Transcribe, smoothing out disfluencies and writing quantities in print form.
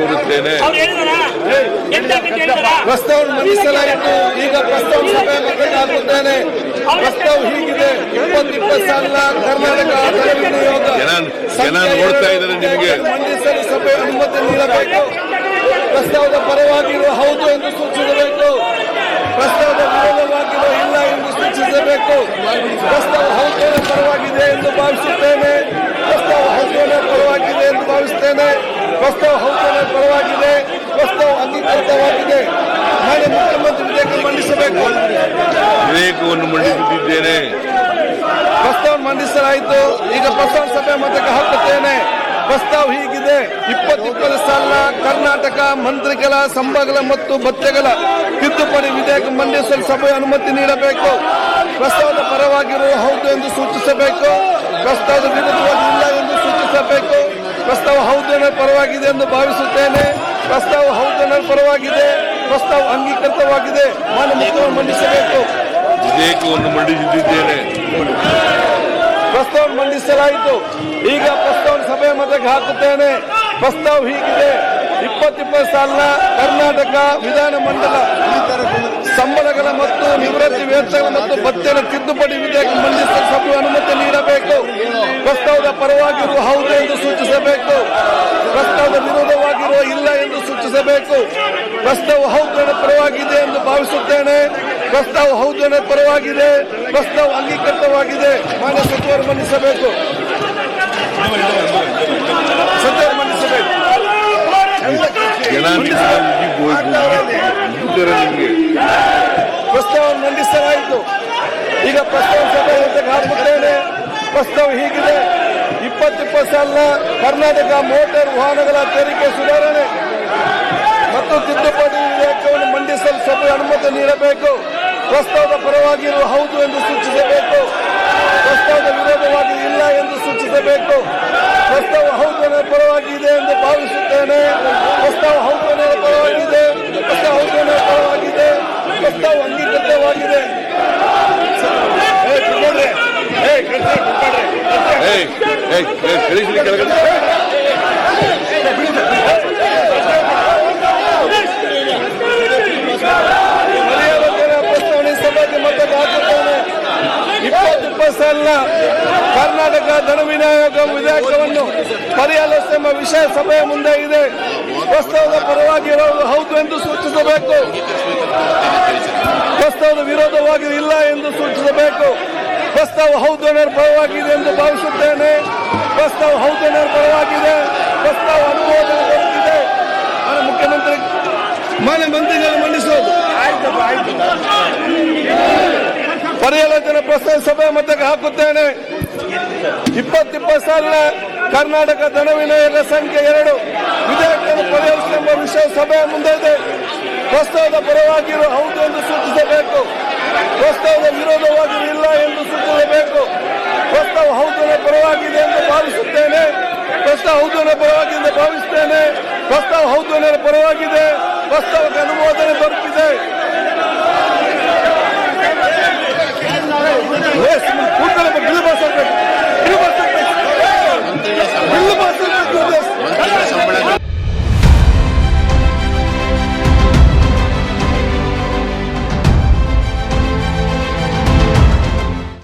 ಕೋರುತ್ತೇನೆ. ಪ್ರಸ್ತಾವನೆ ಮಂಡಿಸಲಾಯಿತು. ಈಗ ಪ್ರಸ್ತಾವ ಸಭೆ ಮತಕ್ಕೆ ಹಾಕುತ್ತೇನೆ. ಪ್ರಸ್ತಾವ ಹೀಗಿದೆ: 2020 ಸಾಲಿನ ಕರ್ನಾಟಕ ಆದಾಯ ವಿನಿಯೋಗ ಜನ ನೋಡ್ತಾ ಇದ್ದಾರೆ. ನಿಮಗೆ ಮಂಡಿಸಲು ಸಭೆ ಅನುಮತಿ ನೀಡಬೇಕು. ಪ್ರಸ್ತಾವದ ಪರವಾಗಿರುವ ಹೌದು ಎಂದು ಸೂಚಿಸಬೇಕು. ಪ್ರಸ್ತಾವದ ವಿರೋಧವಾಗಿರುವ ಇಲ್ಲ ಎಂದು ಸೂಚಿಸಬೇಕು. ಪ್ರಸ್ತಾವ ಹೌದು ಪರವಾಗಿದೆ ಎಂದು ಭಾವಿಸುತ್ತೇನೆ. ಪ್ರಸ್ತಾವ ಹೌದು ಪರವಾಗಿದೆ ಎಂದು ಭಾವಿಸುತ್ತೇನೆ. ಪ್ರಸ್ತಾವ ಹೌದು ಪರವಾಗಿದೆ. ಪ್ರಸ್ತಾವ ಅಂಗೀಕೃತವಾಗಿದೆ. ನಾಳೆ ಮುಖ್ಯಮಂತ್ರಿ ವಿಧೇಯಕ ಮಂಡಿಸಬೇಕು. ವಿಧೇಯಕವನ್ನು ಮಂಡಿಸುತ್ತಿದ್ದೇನೆ. ಪ್ರಸ್ತಾವ ಮಂಡಿಸಲಾಯಿತು. ಈಗ ಪ್ರಸ್ತಾವ ಸಭೆ ಮತಕ್ಕೆ ಹಾಕುತ್ತೇನೆ. ಪ್ರಸ್ತಾವ ಹೀಗಿದೆ: 2020 ಸಾಲಿನ ಕರ್ನಾಟಕ ಮಂತ್ರಿಗಳ ಸಂಬಳ ಮತ್ತು ಭತ್ಯೆಗಳ ತಿದ್ದುಪಡಿ ವಿಧೇಯಕ ಮಂಡಿಸಲು ಸಭೆ ಅನುಮತಿ ನೀಡಬೇಕು. ಪ್ರಸ್ತಾವದ ಪರವಾಗಿರುವ ಹೌದು ಎಂದು ಸೂಚಿಸಬೇಕು. ಪ್ರಸ್ತಾವದ ವಿರುದ್ಧವಾಗಿ ಇಲ್ಲ ಎಂದು ಸೂಚಿಸಬೇಕು. ಪ್ರಸ್ತಾವ ಹೌದು ಪರವಾಗಿದೆ ಎಂದು ಭಾವಿಸುತ್ತೇನೆ. ಪ್ರಸ್ತಾವ ಹೌದು ಪರವಾಗಿದೆ. ಪ್ರಸ್ತಾವ ಅಂಗೀಕೃತವಾಗಿದೆ. ಮಾನ್ಯ ಮುಖ್ಯಮಂತ್ರಿ ಮಂಡಿಸಬೇಕು. ವಿಧೇಯಕವನ್ನು ಮಂಡಿಸುತ್ತಿದ್ದೇನೆ. ಪ್ರಸ್ತಾವ ಮಂಡಿಸಲಾಯಿತು. ಈಗ ಪ್ರಸ್ತಾವ ಸಭೆ ಮತಕ್ಕೆ ಹಾಕುತ್ತೇನೆ. ಪ್ರಸ್ತಾವ ಹೀಗಿದೆ: 2020 ಸಾಲಿನ ಕರ್ನಾಟಕ ವಿಧಾನಮಂಡಲ ಸಂಬಳಗಳ ಮತ್ತು ನಿವೃತ್ತಿ ವೇತನ ಮತ್ತು ಭತ್ಯೆಗಳ ತಿದ್ದುಪಡಿ ವಿಧೇಯಕ ಮಂಡಿಸಲು ಸಭೆ ಅನುಮತಿ ನೀಡಬೇಕು. ಪ್ರಸ್ತಾವದ ಪರವಾಗಿರುವ ಹೌದು ಎಂದು ಸೂಚಿಸಬೇಕು. ಪ್ರಸ್ತಾವದ ವಿರೋಧವಾಗಿರುವ ಇಲ್ಲ ಎಂದು ಸೂಚಿಸಬೇಕು. ಪ್ರಸ್ತಾವ ಹೌದು ಪರವಾಗಿದೆ ಎಂದು ಭಾವಿಸುತ್ತೇನೆ. ಪ್ರಸ್ತಾವ ಹೌದು ಪರವಾಗಿದೆ. ಪ್ರಸ್ತಾವ ಅಂಗೀಕೃತವಾಗಿದೆ. ಮಾನ್ಯ ಸಚಿವರು ಮಂಡಿಸಬೇಕು. ಸಚಿವರು ಮಂಡಿಸಬೇಕು. ಪ್ರಸ್ತಾವ ಮಂಡಿಸಲಾಯಿತು. ಈಗ ಪ್ರಸ್ತಾವ ಸಭೆ ಹಾಕುತ್ತೇನೆ. ಪ್ರಸ್ತಾವ ಹೀಗಿದೆ: 2020 ಸಾಲಿನ ಕರ್ನಾಟಕ ಮೋಟಾರ್ ವಾಹನಗಳ ತೆರಿಗೆ ಸುಧಾರಣೆ ಮತ್ತು ತಿದ್ದುಪಡಿ ವಿಧೇಯಕವನ್ನು ಮಂಡಿಸಲು ಸಭೆ ಅನುಮತಿ ನೀಡಬೇಕು. ಪ್ರಸ್ತಾವದ ಪರವಾಗಿರುವ ಹೌದು ಎಂದು ಸೂಚಿಸಬೇಕು. ಪ್ರಸ್ತಾವದ ವಿರೋಧವಾಗಿ ಇಲ್ಲ ಎಂದು ಸೂಚಿಸಬೇಕು. ಪ್ರಸ್ತಾವ ಹೌದು ಪರವಾಗಿದೆ ಎಂದು ಭಾವಿಸುತ್ತೇನೆ. ಪ್ರಸ್ತಾವ ಹೌದು ಪರವಾಗಿದೆ. ಪ್ರಸ್ತಾವ ಹೌದು ಪರವಾಗಿದೆ. ಪ್ರಸ್ತಾವ ಅಂಗೀಕೃತವಾಗಿದೆ. ಪ್ರಸ್ತಾವನೆ ಸಭೆಗೆ ಮತಕ್ಕೆ ಹಾಕುತ್ತೇನೆ. 2020 ಸಾಲಿನ ಕರ್ನಾಟಕ ಧನ ವಿನಿಯೋಗ ವಿಧೇಯಕವನ್ನು ಪರಿಹರಿಸುವ ವಿಷಯ ಸಭೆಯ ಮುಂದೆ ಇದೆ. ಪ್ರಸ್ತಾವದ ಪರವಾಗಿರುವುದು ಹೌದು ಎಂದು ಸೂಚಿಸಬೇಕು. ಪ್ರಸ್ತಾವದ ವಿರೋಧವಾಗಿ ಇಲ್ಲ ಎಂದು ಸೂಚಿಸಬೇಕು. ಪ್ರಸ್ತಾವ ಹೌದು ಪರವಾಗಿದೆ ಎಂದು ಭಾವಿಸುತ್ತೇನೆ. ಪ್ರಸ್ತಾವ ಹೌದು ಪರವಾಗಿದೆ. ಪ್ರಸ್ತಾವ ಅನುಮೋದನೆಗೊಳಿಸಿದೆ. ಮುಖ್ಯಮಂತ್ರಿ ಮಾನ್ಯ ಮಂತ್ರಿಗಳು ಮಂಡಿಸುವುದು. ಪರಿಹರಿಸಿದ ಪ್ರಸ್ತಾವ ಸಭೆ ಮತಕ್ಕೆ ಹಾಕುತ್ತೇನೆ. 2020 ಸಾಲಿನ ಕರ್ನಾಟಕ ಧನ ವಿನಿಯೋಗ ಸಂಖ್ಯೆ 2 ವಿಧೇಯಕವನ್ನು ಪರಿಹರಿಸುವ ವಿಷಯ ಸಭೆಯ ಮುಂದೆ ಇದೆ. ಪ್ರಸ್ತಾವದ ಪರವಾಗಿರುವ ಹೌದು ಎಂದು ಸೂಚಿಸಬೇಕು. ಪ್ರಸ್ತಾವದ ವಿರೋಧವಾಗಿ ಇಲ್ಲ ಎಂದು ಸೂಚಿಸಬೇಕು. ಪ್ರಸ್ತಾವ ಹೌದು ಪರವಾಗಿದೆ ಎಂದು ಭಾವಿಸುತ್ತೇನೆ. ಪ್ರಸ್ತಾವ ಹೌದು ಪರವಾಗಿದೆ ಎಂದು ಭಾವಿಸುತ್ತೇನೆ. ಪ್ರಸ್ತಾವ ಹೌದು ಪರವಾಗಿದೆ. ಪ್ರಸ್ತಾವಕ್ಕೆ ಅನುಮತಿ